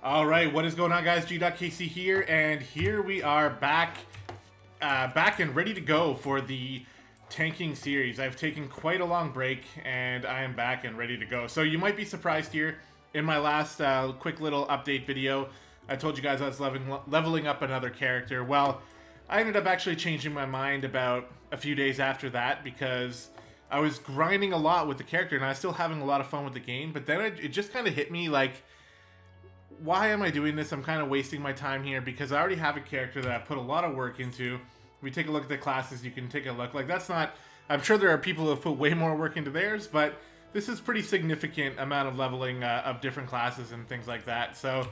All right, what is going on, guys? Gdoggcasey here, and here we are back and ready to go for the tanking series. I've taken quite a long break, and I am back and ready to go. So you might be surprised here. In my last quick little update video, I told you guys I was leveling up another character. Well, I ended up actually changing my mind about a few days after that because I was grinding a lot with the character, and I was still having a lot of fun with the game. But then it just kind of hit me like, why am I doing this? I'm kind of wasting my time here because I already have a character that I put a lot of work into. We take a look at the classes, you can take a look. Like, that's not... I'm sure there are people who have put way more work into theirs, but this is pretty significant amount of leveling of different classes and things like that. So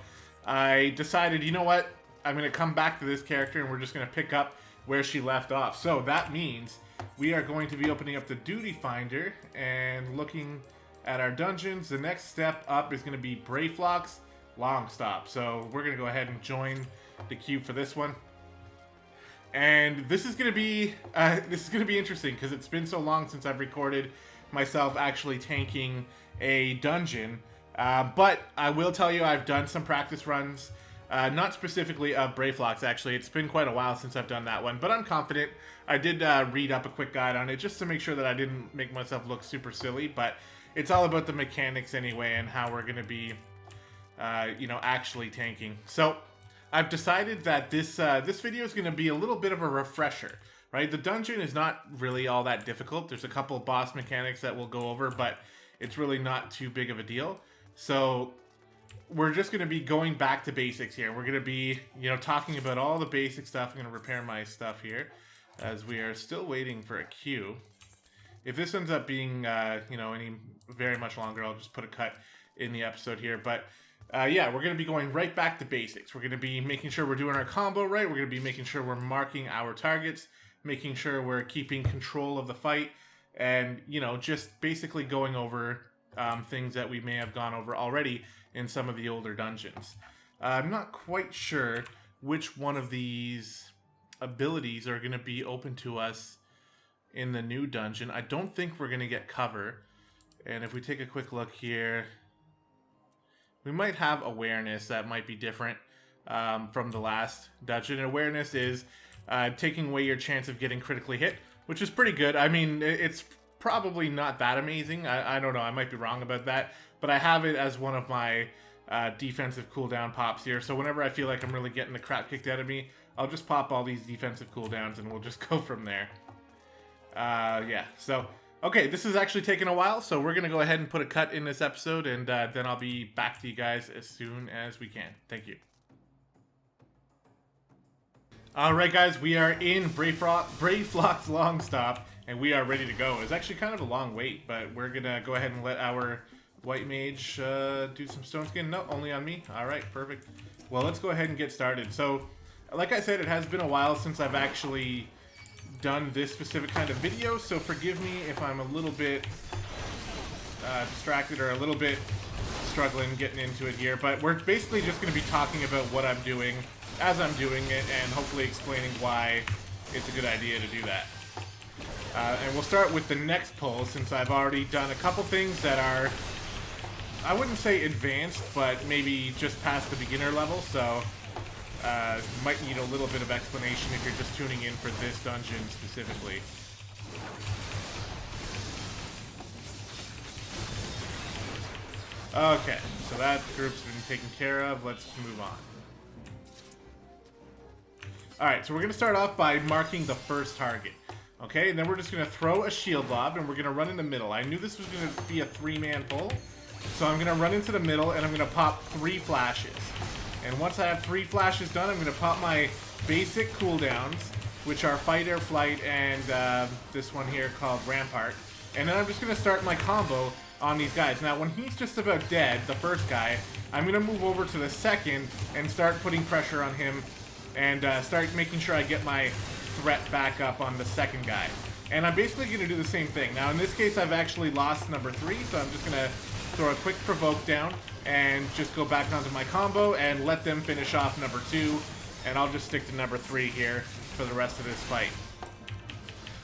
I decided, you know what? I'm going to come back to this character and we're just going to pick up where she left off. So that means we are going to be opening up the Duty Finder and looking at our dungeons. The next step up is going to be Brayflox, Longstop. So we're going to go ahead and join the queue for this one. And this is going to be interesting because it's been so long since I've recorded myself actually tanking a dungeon. But I will tell you, I've done some practice runs, not specifically of Brayflox, actually. It's been quite a while since I've done that one, but I'm confident. I did read up a quick guide on it just to make sure that I didn't make myself look super silly, but it's all about the mechanics anyway and how we're going to be you know, actually tanking. So I've decided that this video is going to be a little bit of a refresher, right? The dungeon is not really all that difficult. There's a couple of boss mechanics that we'll go over, but it's really not too big of a deal. So we're just going to be going back to basics here. We're going to be, you know, talking about all the basic stuff. I'm going to repair my stuff here as we are still waiting for a queue. If this ends up being, you know, any very much longer, I'll just put a cut in the episode here. But yeah, we're going to be going right back to basics. We're going to be making sure we're doing our combo right. We're going to be making sure we're marking our targets, making sure we're keeping control of the fight, and, you know, just basically going over things that we may have gone over already in some of the older dungeons. I'm not quite sure which one of these abilities are going to be open to us in the new dungeon. I don't think we're going to get cover. And if we take a quick look here, we might have awareness that might be different from the last dungeon. And awareness is taking away your chance of getting critically hit, which is pretty good. I mean, it's probably not that amazing. I don't know. I might be wrong about that. But I have it as one of my defensive cooldown pops here. So whenever I feel like I'm really getting the crap kicked out of me, I'll just pop all these defensive cooldowns and we'll just go from there. Yeah, so... Okay, this is actually taking a while, so we're going to go ahead and put a cut in this episode, and then I'll be back to you guys as soon as we can. Thank you. Alright guys, we are in Brayflox Longstop, and we are ready to go. It's actually kind of a long wait, but we're going to go ahead and let our white mage do some stone skin. No, only on me. Alright, perfect. Well, let's go ahead and get started. So, like I said, it has been a while since I've actually done this specific kind of video, so forgive me if I'm a little bit distracted or a little bit struggling getting into it here, but we're basically just going to be talking about what I'm doing as I'm doing it and hopefully explaining why it's a good idea to do that. And we'll start with the next pull, since I've already done a couple things that are, I wouldn't say advanced, but maybe just past the beginner level, so might need a little bit of explanation if you're just tuning in for this dungeon specifically. Okay, so that group's been taken care of. Let's move on. Alright, so we're going to start off by marking the first target. Okay, and then we're just going to throw a shield lob and we're going to run in the middle. I knew this was going to be a three-man pull, so I'm going to run into the middle and I'm going to pop 3 flashes. And once I have 3 flashes done, I'm going to pop my basic cooldowns, which are Fight, Air, Flight, and this one here called Rampart. And then I'm just going to start my combo on these guys. Now, when he's just about dead, the first guy, I'm going to move over to the second and start putting pressure on him and start making sure I get my threat back up on the second guy. And I'm basically going to do the same thing. Now, in this case, I've actually lost number 3, so I'm just going to throw a quick provoke down and just go back onto my combo and let them finish off number 2, and I'll just stick to number 3 here for the rest of this fight.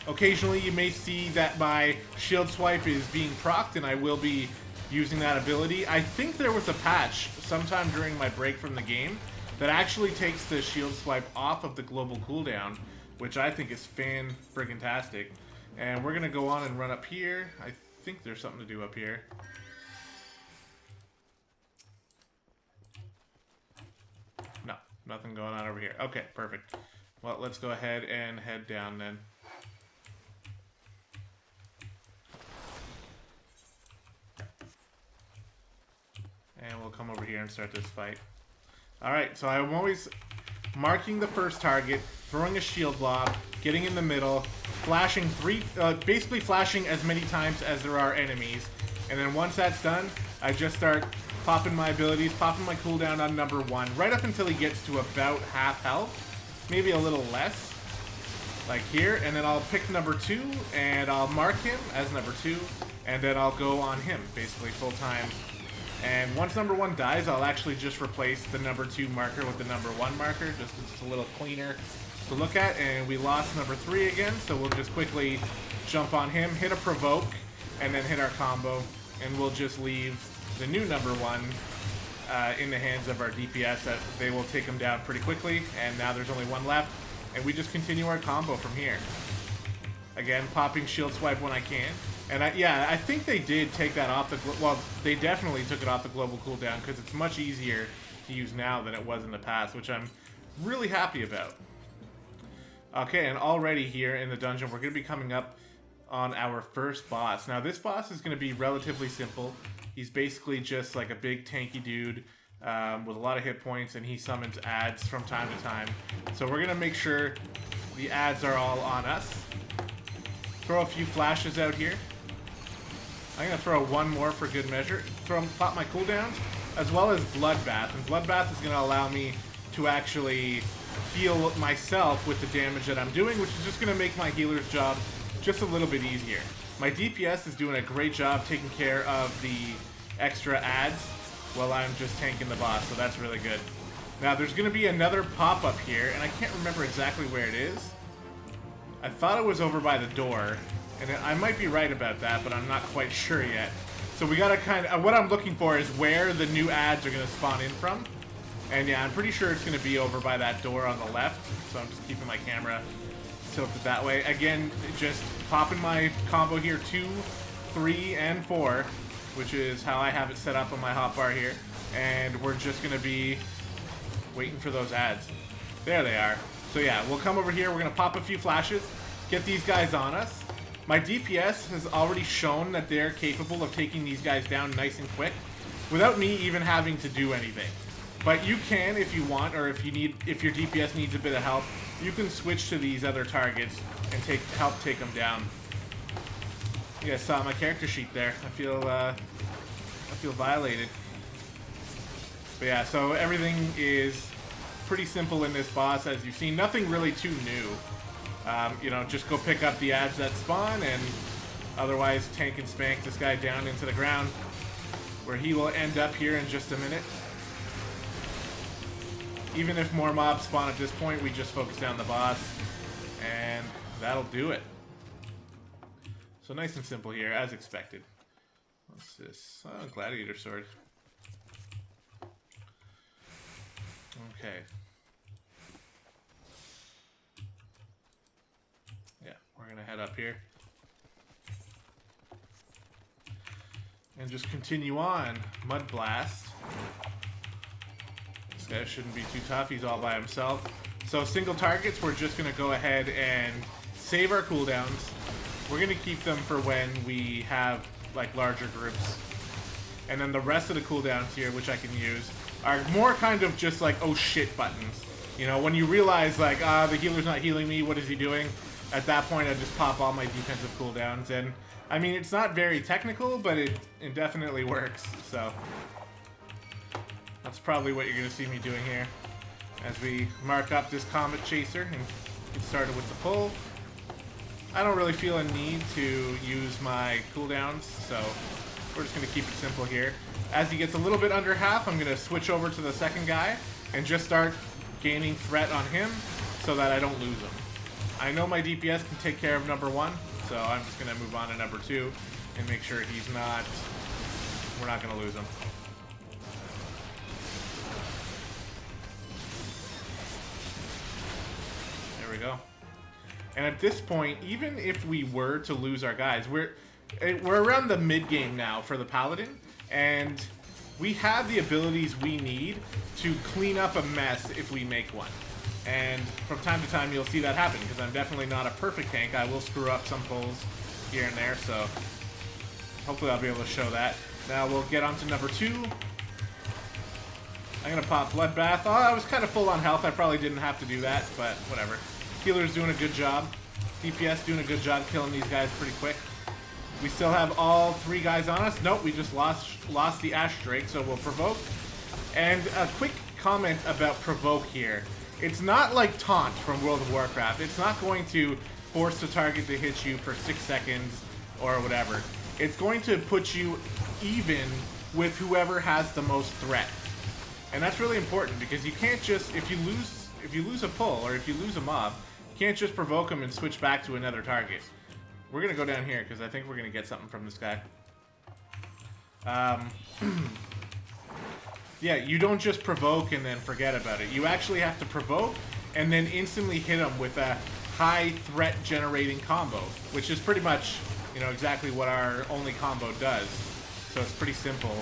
Occasionally you may see that my shield swipe is being procced, and I will be using that ability. I think there was a patch sometime during my break from the game that actually takes the shield swipe off of the global cooldown, which I think is fan-friggin-tastic. And we're gonna go on and run up here. I think there's something to do up here. No, nothing going on over here. Okay, perfect. Well, let's go ahead and head down then. And we'll come over here and start this fight. Alright, so I'm always marking the first target, throwing a shield blob, getting in the middle, flashing basically flashing as many times as there are enemies. And then once that's done, I just start popping my abilities, popping my cooldown on number 1, right up until he gets to about half health, maybe a little less, like here. And then I'll pick number 2, and I'll mark him as number 2, and then I'll go on him, basically full time. And once number 1 dies, I'll actually just replace the number 2 marker with the number 1 marker, just because it's a little cleaner to look at. And we lost number 3 again, so we'll just quickly jump on him, hit a provoke, and then hit our combo. And we'll just leave the new number 1 in the hands of our DPS. That they will take him down pretty quickly. And now there's only 1 left, and we just continue our combo from here. Again, popping shield swipe when I can. And yeah, I think they did take that off the... Well, they definitely took it off the global cooldown, because it's much easier to use now than it was in the past, which I'm really happy about. Okay, and already here in the dungeon, we're going to be coming up on our first boss. Now, this boss is going to be relatively simple. He's basically just like a big tanky dude with a lot of hit points, and he summons ads from time to time. So we're going to make sure the ads are all on us. Throw a few flashes out here. I'm going to throw 1 more for good measure. Pop my cooldowns, as well as Bloodbath. And Bloodbath is going to allow me to actually heal myself with the damage that I'm doing, which is just going to make my healer's job just a little bit easier. My DPS is doing a great job taking care of the extra ads while I'm just tanking the boss, so that's really good. Now, there's going to be another pop-up here, and I can't remember exactly where it is. I thought it was over by the door. And I might be right about that, but I'm not quite sure yet. So we gotta kind of... what I'm looking for is where the new ads are gonna spawn in from. And yeah, I'm pretty sure it's gonna be over by that door on the left. So I'm just keeping my camera tilted that way. Again, just popping my combo here, 2, 3, and 4. Which is how I have it set up on my hotbar here. And we're just gonna be waiting for those ads. There they are. So yeah, we'll come over here, we're gonna pop a few flashes, get these guys on us. My DPS has already shown that they're capable of taking these guys down nice and quick without me even having to do anything. But you can, if you want, or if your DPS needs a bit of help, you can switch to these other targets and help take them down. You guys saw my character sheet there. I feel violated. But yeah, so everything is pretty simple in this boss, as you've seen. Nothing really too new. You know, just go pick up the ads that spawn, and otherwise tank and spank this guy down into the ground, where he will end up here in just a minute. Even if more mobs spawn at this point, we just focus down the boss, and that'll do it. So nice and simple here, as expected. What's this? Oh, gladiator sword. Okay. We're gonna head up here and just continue on. Mud Blast. This guy shouldn't be too tough. He's all by himself. So single targets, we're just gonna go ahead and save our cooldowns. We're gonna keep them for when we have like larger groups. And then the rest of the cooldowns here, which I can use, are more kind of just like, oh shit buttons. You know, when you realize like, the healer's not healing me, what is he doing? At that point, I just pop all my defensive cooldowns, and I mean, it's not very technical, but it definitely works, so that's probably what you're going to see me doing here as we mark up this Comet Chaser and get started with the pull. I don't really feel a need to use my cooldowns, so we're just going to keep it simple here. As he gets a little bit under half, I'm going to switch over to the second guy and just start gaining threat on him so that I don't lose him. I know my DPS can take care of number 1, so I'm just going to move on to number 2 and make sure he's not We're not going to lose him. There we go. And at this point, even if we were to lose our guys, we're around the mid game now for the Paladin, and we have the abilities we need to clean up a mess if we make one. And from time to time, you'll see that happen, because I'm definitely not a perfect tank. I will screw up some pulls here and there, so hopefully I'll be able to show that. Now we'll get on to number 2. I'm going to pop Bloodbath. Oh, I was kind of full on health. I probably didn't have to do that, but whatever. Healer's doing a good job. DPS doing a good job killing these guys pretty quick. We still have all 3 guys on us. Nope, we just lost the Ash Drake, so we'll provoke. And a quick comment about provoke here. It's not like taunt from World of Warcraft. It's not going to force the target to hit you for 6 seconds or whatever. It's going to put you even with whoever has the most threat. And that's really important, because you can't just, if you lose a pull or if you lose a mob, you can't just provoke them and switch back to another target. We're going to go down here because I think we're going to get something from this guy. Yeah, you don't just provoke and then forget about it. You actually have to provoke and then instantly hit him with a high threat generating combo, which is pretty much, you know, exactly what our only combo does. So it's pretty simple,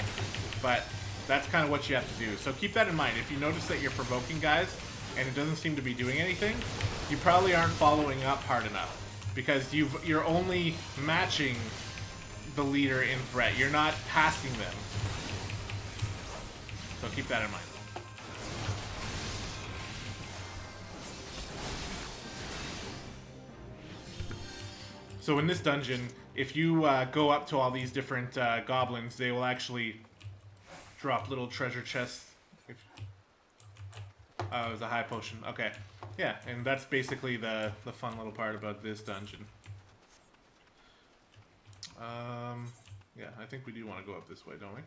but that's kind of what you have to do. So keep that in mind. If you notice that you're provoking guys and it doesn't seem to be doing anything, you probably aren't following up hard enough, because you're only matching the leader in threat. You're not passing them. So keep that in mind. So in this dungeon, if you go up to all these different goblins, they will actually drop little treasure chests. Oh, it was a high potion. Okay. Yeah, and that's basically the fun little part about this dungeon. Yeah, I think we do want to go up this way, don't we?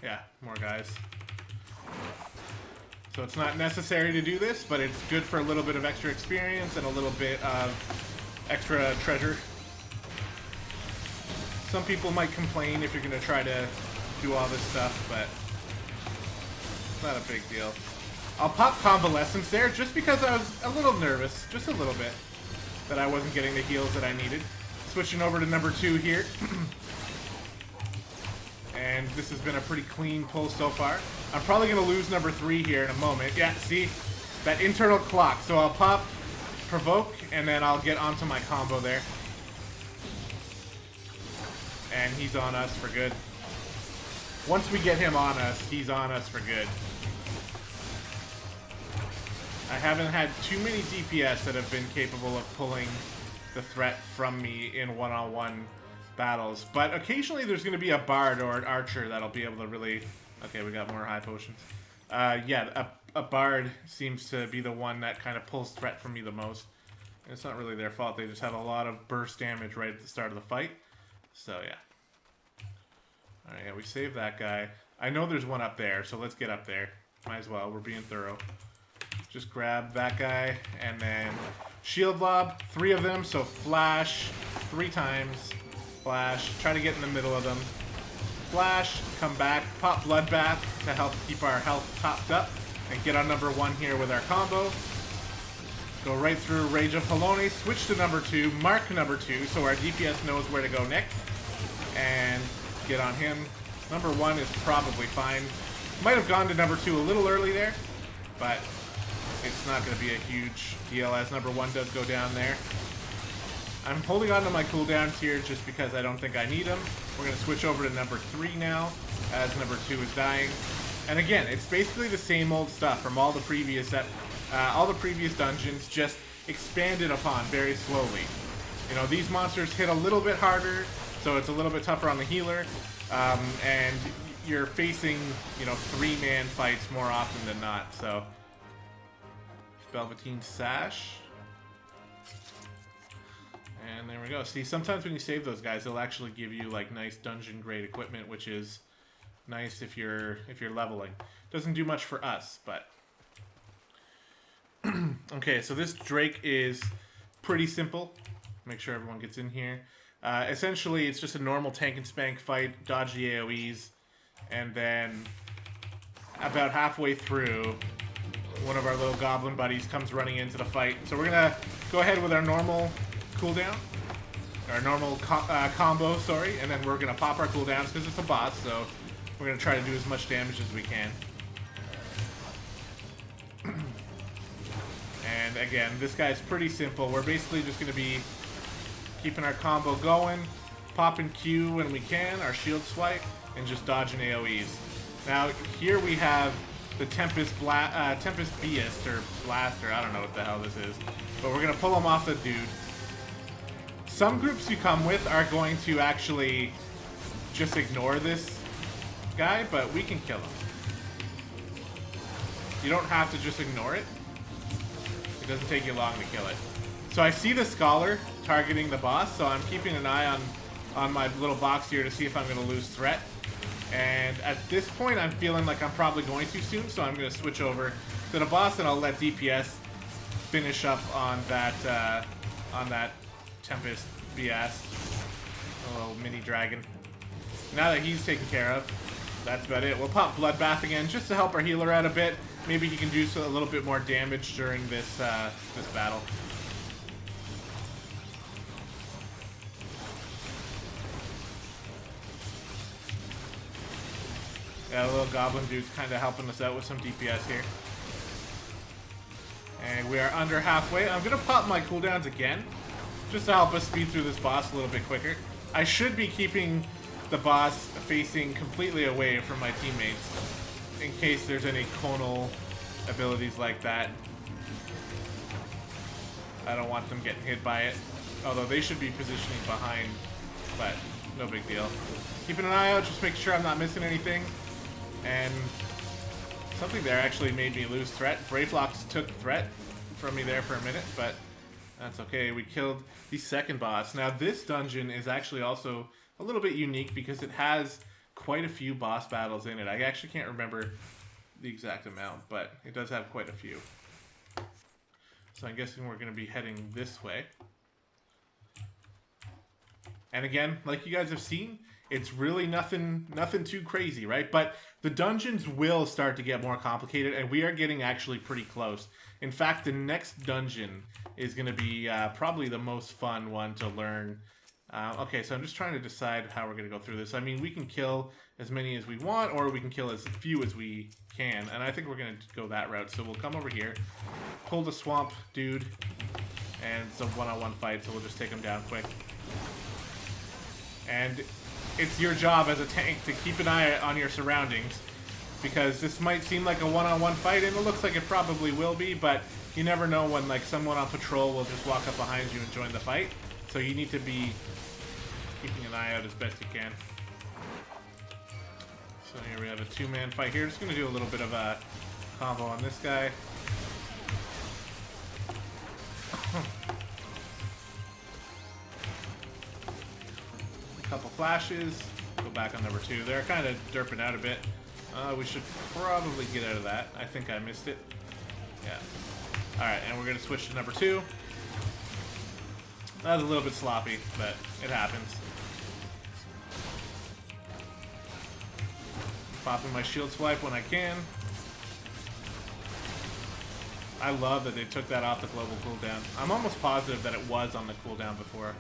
Yeah, more guys. So it's not necessary to do this, but it's good for a little bit of extra experience and a little bit of extra treasure. Some people might complain if you're going to try to do all this stuff, but it's not a big deal. I'll pop Convalescence there just because I was a little nervous, just a little bit, that I wasn't getting the heals that I needed. Switching over to number 2 here. And this has been a pretty clean pull so far. I'm probably going to lose number 3 here in a moment. Yeah, see? That internal clock. So I'll pop Provoke, and then I'll get onto my combo there. And he's on us for good. Once we get him on us, he's on us for good. I haven't had too many DPS that have been capable of pulling the threat from me in one-on-one battles, but occasionally there's going to be a bard or an archer that'll be able to really... Okay, we got more high potions. Yeah, a bard seems to be the one that kind of pulls threat from me the most. And it's not really their fault, they just have a lot of burst damage right at the start of the fight. So yeah. Alright, yeah, we saved that guy. I know there's one up there, so let's get up there. Might as well, we're being thorough. Just grab that guy, and then shield lob, 3 of them, so flash 3 times. Flash, try to get in the middle of them. Flash, come back, pop Bloodbath to help keep our health topped up, and get on number 1 here with our combo. Go right through Rage of Halone, switch to number 2, mark number 2, so our DPS knows where to go next, and get on him. Number 1 is probably fine. Might have gone to number 2 a little early there, but it's not going to be a huge deal as number 1 does go down there. I'm holding on to my cooldowns here just because I don't think I need them. We're going to switch over to number 3 now as number 2 is dying. And again, it's basically the same old stuff from all the previous dungeons, just expanded upon very slowly. You know, these monsters hit a little bit harder, so it's a little bit tougher on the healer, and you're facing, you know, 3-man fights more often than not. So Velveteen Sash. And there we go. See, sometimes when you save those guys, they'll actually give you like nice dungeon grade equipment, which is nice if you're leveling. Doesn't do much for us, but okay. So this Drake is pretty simple. Make sure everyone gets in here. Essentially, it's just a normal tank and spank fight, dodge the AoEs, and then about halfway through, one of our little goblin buddies comes running into the fight. So we're gonna go ahead with our normal cooldown, our normal combo, sorry, and then we're gonna pop our cooldowns because it's a boss, so we're gonna try to do as much damage as we can. And again, this guy's pretty simple. We're basically just gonna be keeping our combo going, popping Q when we can, our shield swipe, and just dodging AoEs. Now, here we have the Tempest Beast, or Blaster, I don't know what the hell this is. But we're going to pull him off the dude. Some groups you come with are going to actually just ignore this guy, but we can kill him. You don't have to just ignore it. It doesn't take you long to kill it. So I see the Scholar targeting the boss, so I'm keeping an eye on my little box here to see if I'm going to lose threat. And at this point, I'm feeling like I'm probably going to soon, so I'm going to switch over to the boss, and I'll let DPS finish up on that Tempest BS, a little mini dragon. Now that he's taken care of, that's about it. We'll pop Bloodbath again just to help our healer out a bit. Maybe he can do a little bit more damage during this this battle. Yeah, the little goblin dude's kind of helping us out with some DPS here. And we are under halfway. I'm going to pop my cooldowns again, just to help us speed through this boss a little bit quicker. I should be keeping the boss facing completely away from my teammates, in case there's any conal abilities like that. I don't want them getting hit by it, although they should be positioning behind, but no big deal. Keeping an eye out, just making sure I'm not missing anything. And something there actually made me lose threat. Brayflox took threat from me there for a minute, but that's okay. We killed the second boss. Now this dungeon is actually also a little bit unique because it has quite a few boss battles in it. I actually can't remember the exact amount, but it does have quite a few. So I'm guessing we're going to be heading this way. And again, like you guys have seen, it's really nothing too crazy, right? But the dungeons will start to get more complicated, and we are getting actually pretty close. In fact, the next dungeon is going to be probably the most fun one to learn. Okay, so I'm just trying to decide how we're going to go through this. I mean, we can kill as many as we want, or we can kill as few as we can, and I think we're going to go that route. So we'll come over here, pull the swamp dude, and it's a one-on-one fight, so we'll just take him down quick. And it's your job as a tank to keep an eye on your surroundings, because this might seem like a one-on-one fight, and it looks like it probably will be, but you never know when like someone on patrol will just walk up behind you and join the fight. So you need to be keeping an eye out as best you can. So here we have a two-man fight here. Just going to do a little bit of a combo on this guy. Couple flashes. Go back on number 2. They're kind of derping out a bit. We should probably get out of that. I think I missed it. Yeah. Alright, and we're going to switch to number 2. That was a little bit sloppy, but it happens. Popping my shield swipe when I can. I love that they took that off the global cooldown. I'm almost positive that it was on the cooldown before.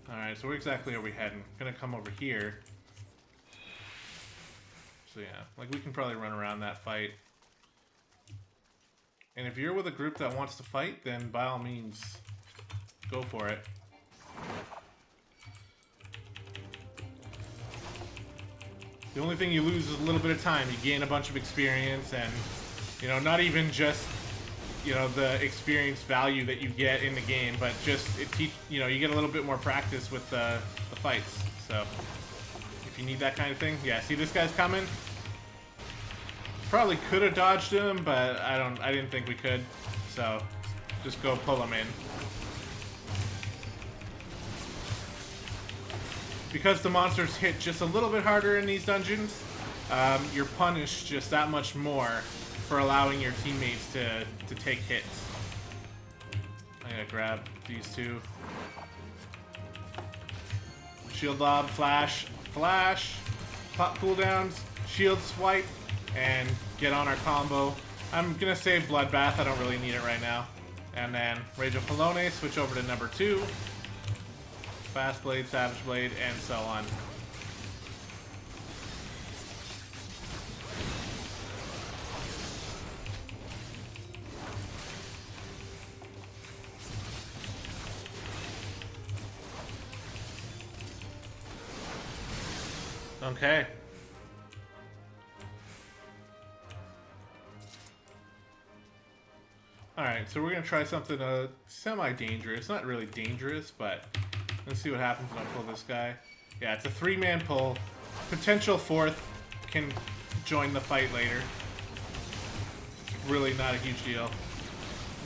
Alright, so where exactly are we heading? Gonna come over here. So yeah, like we can probably run around that fight. And if you're with a group that wants to fight, then by all means, go for it. The only thing you lose is a little bit of time. You gain a bunch of experience and, you know, not even just, you know, the experience value that you get in the game, but just you know, you get a little bit more practice with the fights. So if you need that kind of thing, yeah. See, this guy's coming. Probably could have dodged him, but I didn't think we could. So just go pull him in. Because the monsters hit just a little bit harder in these dungeons, you're punished just that much more for allowing your teammates to take hits. I'm gonna grab these two. Shield lob, flash, flash, pop cooldowns, shield swipe, and get on our combo. I'm gonna save Bloodbath, I don't really need it right now. And then Rage of Polone, switch over to number 2. Fast Blade, Savage Blade, and so on. Okay. Alright, so we're going to try something semi-dangerous. Not really dangerous, but let's see what happens when I pull this guy. Yeah, it's a 3-man pull. Potential 4th can join the fight later. It's really not a huge deal.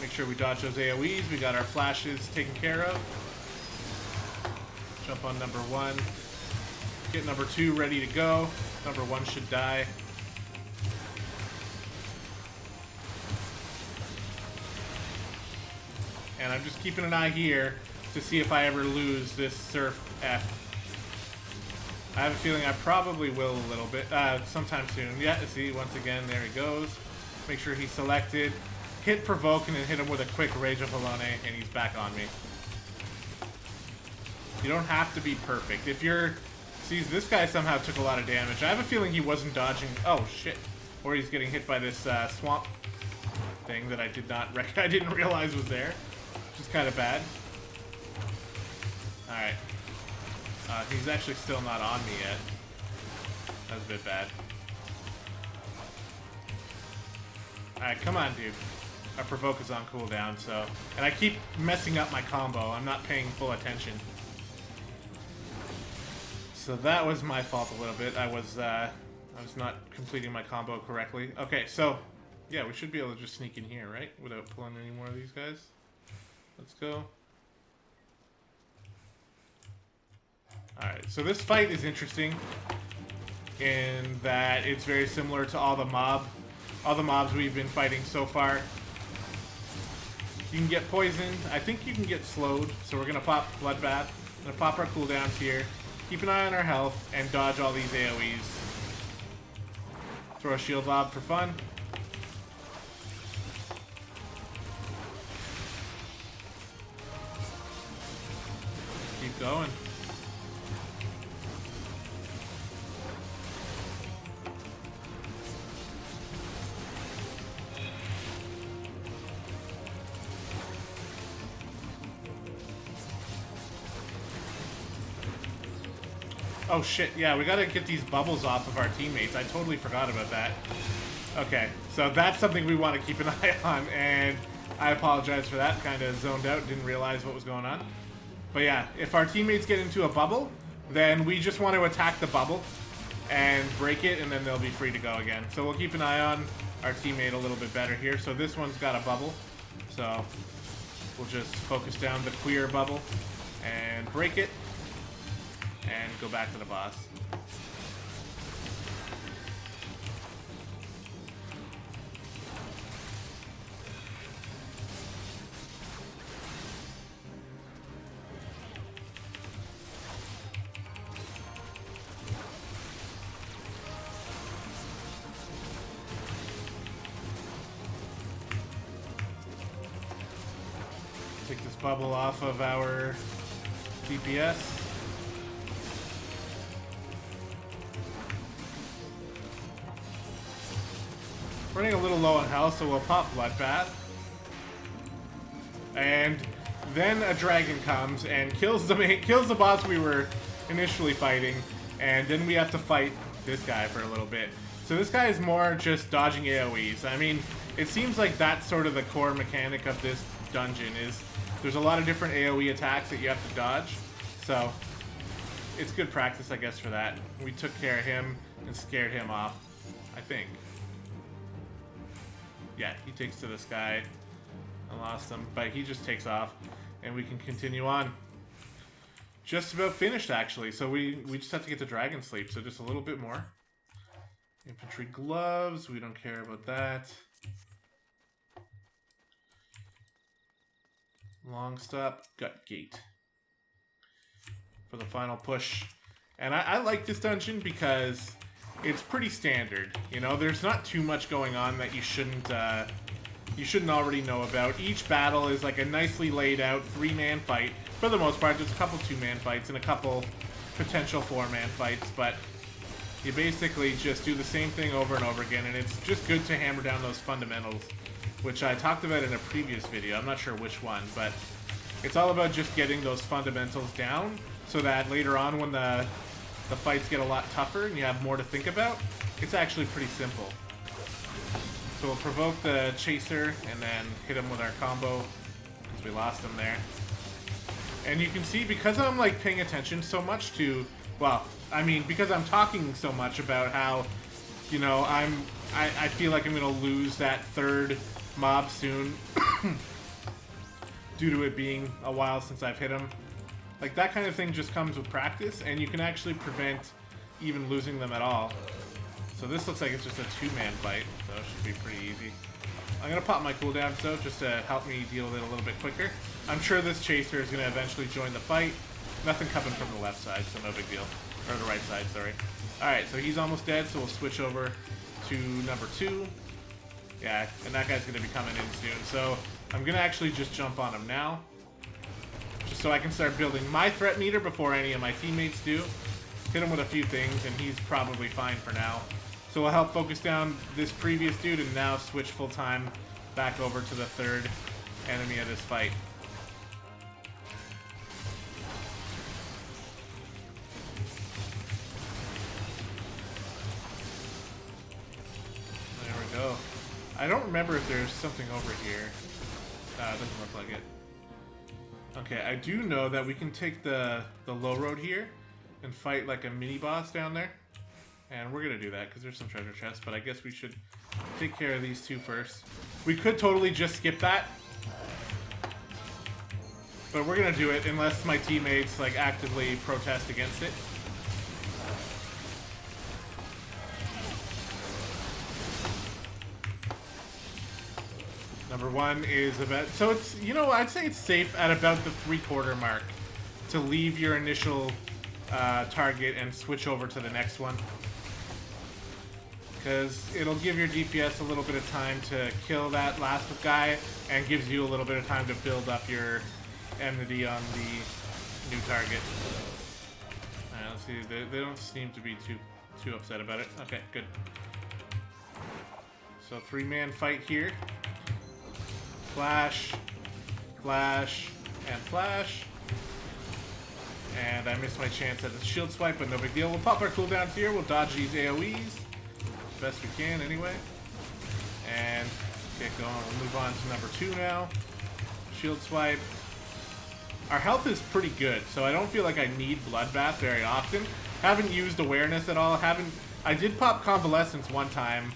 Make sure we dodge those AoEs. We got our flashes taken care of. Jump on number 1. Get number 2 ready to go. Number 1 should die. And I'm just keeping an eye here to see if I ever lose this Surf F. I have a feeling I probably will a little bit, sometime soon. Yeah, see, once again, there he goes. Make sure he's selected. Hit Provoke and then hit him with a quick Rage of Polone, and he's back on me. You don't have to be perfect. If you're... See, this guy somehow took a lot of damage. I have a feeling he wasn't dodging... Oh, shit. Or he's getting hit by this swamp thing that I didn't realize was there. Which is kind of bad. Alright. He's actually still not on me yet. That's a bit bad. Alright, come on, dude. Our Provoke is on cooldown, so... And I keep messing up my combo. I'm not paying full attention. So that was my fault a little bit. I was not completing my combo correctly. Okay, so... Yeah, we should be able to just sneak in here, right? Without pulling any more of these guys. Let's go. Alright, so this fight is interesting in that it's very similar to all the mobs we've been fighting so far. You can get poisoned. I think you can get slowed, so we're gonna pop Bloodbath. Gonna pop our cooldowns here. Keep an eye on our health and dodge all these AoEs. Throw a shield lob for fun. Keep going. Oh shit, yeah, we gotta get these bubbles off of our teammates. I totally forgot about that. Okay, so that's something we want to keep an eye on, and I apologize for that. Kind of zoned out, didn't realize what was going on. But yeah, if our teammates get into a bubble, then we just want to attack the bubble and break it, and then they'll be free to go again. So we'll keep an eye on our teammate a little bit better here. So this one's got a bubble, so we'll just focus down the queer bubble and break it and go back to the boss. Take this bubble off of our DPS. Running a little low on health, so we'll pop Bloodbath. And then a dragon comes and kills the boss we were initially fighting, and then we have to fight this guy for a little bit. So this guy is more just dodging AoEs. I mean, it seems like that's sort of the core mechanic of this dungeon is there's a lot of different AoE attacks that you have to dodge. So it's good practice, I guess, for that. We took care of him and scared him off, I think. Yeah, he takes to this guy. I lost him, but he just takes off, and we can continue on. Just about finished, actually. So we just have to get to Dragon Sleep, so just a little bit more. Infantry gloves, we don't care about that. Longstop, Gut Gate for the final push. And I like this dungeon because it's pretty standard. You know, there's not too much going on that you shouldn't already know about. Each battle is like a nicely laid out 3-man fight. For the most part, there's a couple 2-man fights and a couple potential 4-man fights, but you basically just do the same thing over and over again, and it's just good to hammer down those fundamentals, which I talked about in a previous video. I'm not sure which one, but it's all about just getting those fundamentals down so that later on when the fights get a lot tougher and you have more to think about, it's actually pretty simple. So we'll provoke the Chaser and then hit him with our combo because we lost him there. And you can see, because I'm like paying attention so much to, well, I mean, because I'm talking so much about how, you know, I feel like I'm gonna lose that third mob soon due to it being a while since I've hit him. Like, that kind of thing just comes with practice, and you can actually prevent even losing them at all. So this looks like it's just a 2-man fight, so it should be pretty easy. I'm gonna pop my cooldowns though, just to help me deal with it a little bit quicker. I'm sure this Chaser is gonna eventually join the fight. Nothing coming from the left side, so no big deal. Or the right side, sorry. Alright, so he's almost dead, so we'll switch over to number 2. Yeah, and that guy's gonna be coming in soon. So I'm gonna actually just jump on him now, just so I can start building my threat meter before any of my teammates do. Hit him with a few things, and he's probably fine for now. So we'll help focus down this previous dude and now switch full time back over to the third enemy of this fight. There we go. I don't remember if there's something over here. It doesn't look like it. Okay, I do know that we can take the low road here and fight like a mini boss down there. And we're gonna do that because there's some treasure chests, but I guess we should take care of these two first. We could totally just skip that, but we're gonna do it unless my teammates like actively protest against it. Number 1 is about, so it's, you know, I'd say it's safe at about the 3/4 mark to leave your initial target and switch over to the next one, because it'll give your DPS a little bit of time to kill that last guy and gives you a little bit of time to build up your enmity on the new target. Alright, let's see, they don't seem to be too upset about it. Okay, good. So 3-man fight here. Flash, flash, and flash. And I missed my chance at the shield swipe, but no big deal. We'll pop our cooldowns here. We'll dodge these AoEs best we can anyway. And get going. We'll move on to number 2 now. Shield swipe. Our health is pretty good, so I don't feel like I need Bloodbath very often. Haven't used awareness at all. I did pop convalescence one time,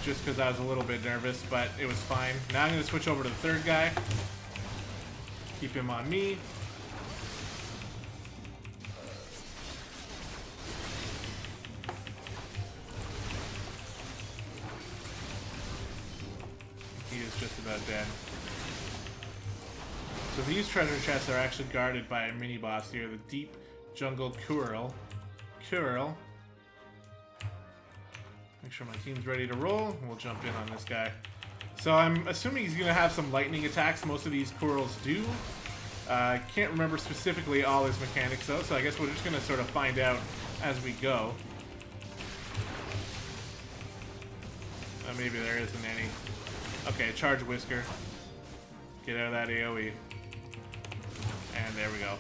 just because I was a little bit nervous, but it was fine. Now I'm going to switch over to the third guy. Keep him on me. He is just about dead. So these treasure chests are actually guarded by a mini boss here, the Deep Jungle Curl. Make sure my team's ready to roll. We'll jump in on this guy. So I'm assuming he's going to have some lightning attacks. Most of these Curls do. I can't remember specifically all his mechanics though, so I guess we're just going to sort of find out as we go. Maybe there isn't any. Okay, charge Whisker. Get out of that AoE. And there we go.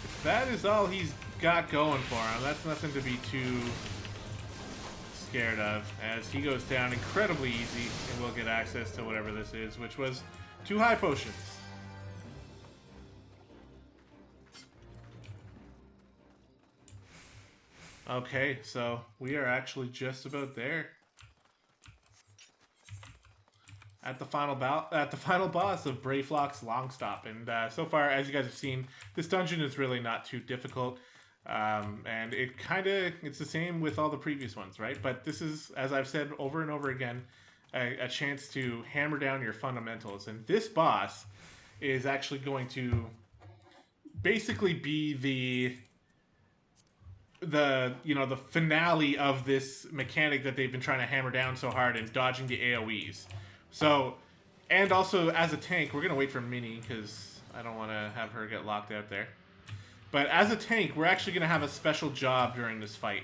If that is all he's got going for him, that's nothing to be too scared of, as he goes down incredibly easy and we'll get access to whatever this is, which was 2 high potions. Okay, so we are actually just about there. At the final boss of Brayflox Longstop, and so far, as you guys have seen, this dungeon is really not too difficult. And it's the same with all the previous ones, right? But this is, as I've said over and over again, a chance to hammer down your fundamentals. And this boss is actually going to basically be the finale of this mechanic that they've been trying to hammer down so hard in dodging the AoEs. So, and also as a tank, we're gonna wait for Minnie because I don't want to have her get locked out there. But as a tank, we're actually gonna have a special job during this fight.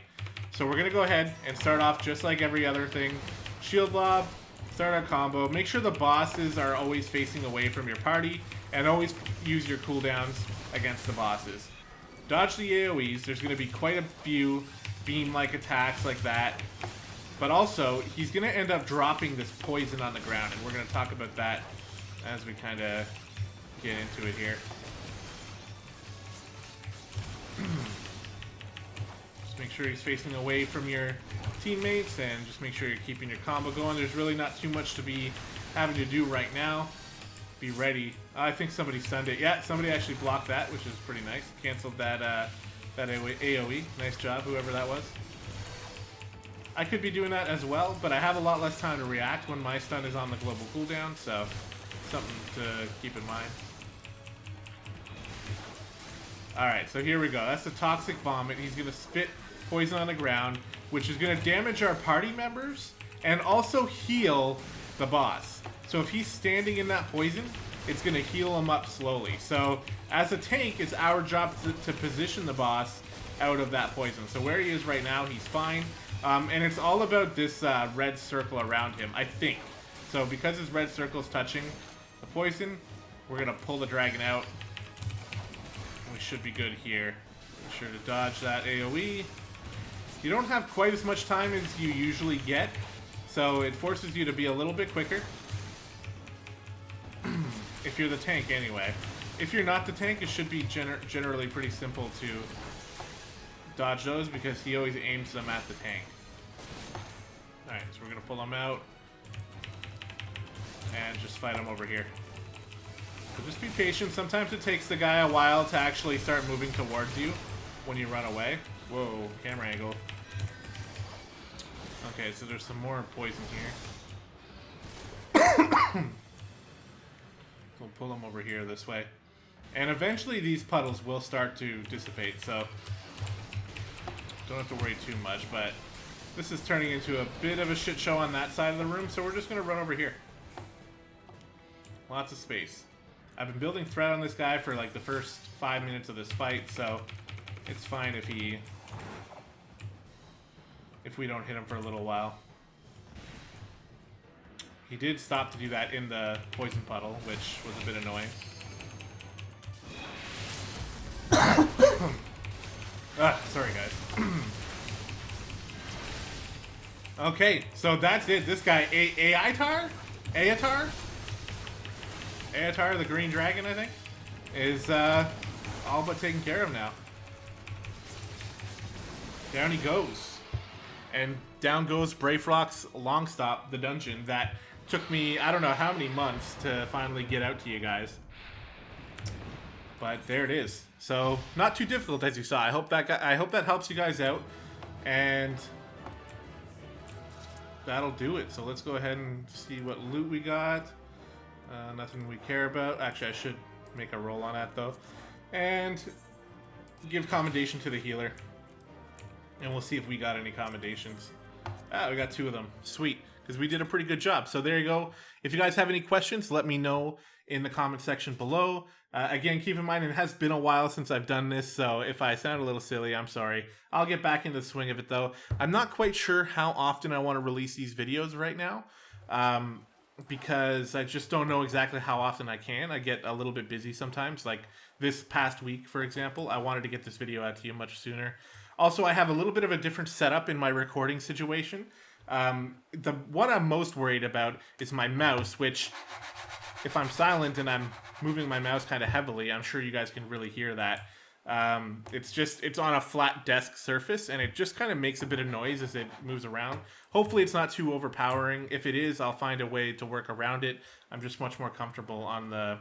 So we're gonna go ahead and start off just like every other thing. Shield lob, start our combo. Make sure the bosses are always facing away from your party, and always use your cooldowns against the bosses. Dodge the AoEs. There's going to be quite a few beam-like attacks like that. But also, he's going to end up dropping this poison on the ground, and we're going to talk about that as we kind of get into it here. Just make sure he's facing away from your teammates, and just make sure you're keeping your combo going. There's really not too much to be having to do right now. Be ready. I think somebody stunned it. Yeah, somebody actually blocked that, which is pretty nice. Canceled that AoE. Nice job, whoever that was. I could be doing that as well, but I have a lot less time to react when my stun is on the global cooldown, so something to keep in mind. Alright, so here we go. That's the Toxic Vomit. He's going to spit poison on the ground, which is going to damage our party members and also heal the boss. So if he's standing in that poison, it's going to heal him up slowly. So as a tank, it's our job to position the boss out of that poison. So where he is right now, he's fine. And it's all about this red circle around him, I think. So because his red circle is touching the poison, we're going to pull the dragon out. We should be good here. Make sure to dodge that AoE. You don't have quite as much time as you usually get, so it forces you to be a little bit quicker. If you're the tank, anyway. If you're not the tank, it should be generally pretty simple to dodge those because he always aims them at the tank. Alright, so we're going to pull him out and just fight him over here. So just be patient. Sometimes it takes the guy a while to actually start moving towards you when you run away. Whoa, camera angle. Okay, so there's some more poison here. We'll pull them over here this way. And eventually these puddles will start to dissipate, so don't have to worry too much, but this is turning into a bit of a shit show on that side of the room, so we're just going to run over here. Lots of space. I've been building threat on this guy for like the first 5 minutes of this fight, so it's fine if we don't hit him for a little while. He did stop to do that in the poison puddle, which was a bit annoying. Sorry guys. Okay, so that's it. This guy, Aetar, the green dragon, I think, is all but taken care of now. Down he goes. And down goes Brayflox Longstop, the dungeon that took me, I don't know how many months to finally get out to you guys. But there it is. So, not too difficult as you saw. I hope that helps you guys out. And that'll do it. So let's go ahead and see what loot we got. Nothing we care about. Actually, I should make a roll on that though. And give commendation to the healer. And we'll see if we got any commendations. Ah, we got 2 of them. Sweet. Because we did a pretty good job. So there you go. If you guys have any questions, let me know in the comment section below. Again, keep in mind, it has been a while since I've done this, so if I sound a little silly, I'm sorry. I'll get back into the swing of it, though. I'm not quite sure how often I want to release these videos right now, because I just don't know exactly how often I can. I get a little bit busy sometimes. Like this past week, for example, I wanted to get this video out to you much sooner. Also, I have a little bit of a different setup in my recording situation. What I'm most worried about is my mouse, which, if I'm silent and I'm moving my mouse kind of heavily, I'm sure you guys can really hear that. It's on a flat desk surface, and it just kind of makes a bit of noise as it moves around. Hopefully it's not too overpowering. If it is, I'll find a way to work around it. I'm just much more comfortable on the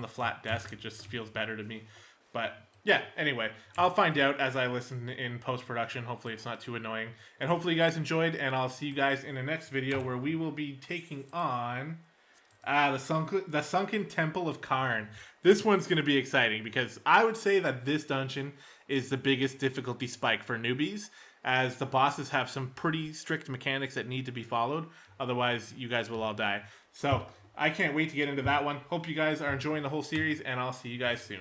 flat desk. It just feels better to me. But yeah, anyway, I'll find out as I listen in post-production. Hopefully it's not too annoying. And hopefully you guys enjoyed, and I'll see you guys in the next video where we will be taking on the Sunken Temple of Karn. This one's going to be exciting because I would say that this dungeon is the biggest difficulty spike for newbies, as the bosses have some pretty strict mechanics that need to be followed. Otherwise, you guys will all die. So I can't wait to get into that one. Hope you guys are enjoying the whole series, and I'll see you guys soon.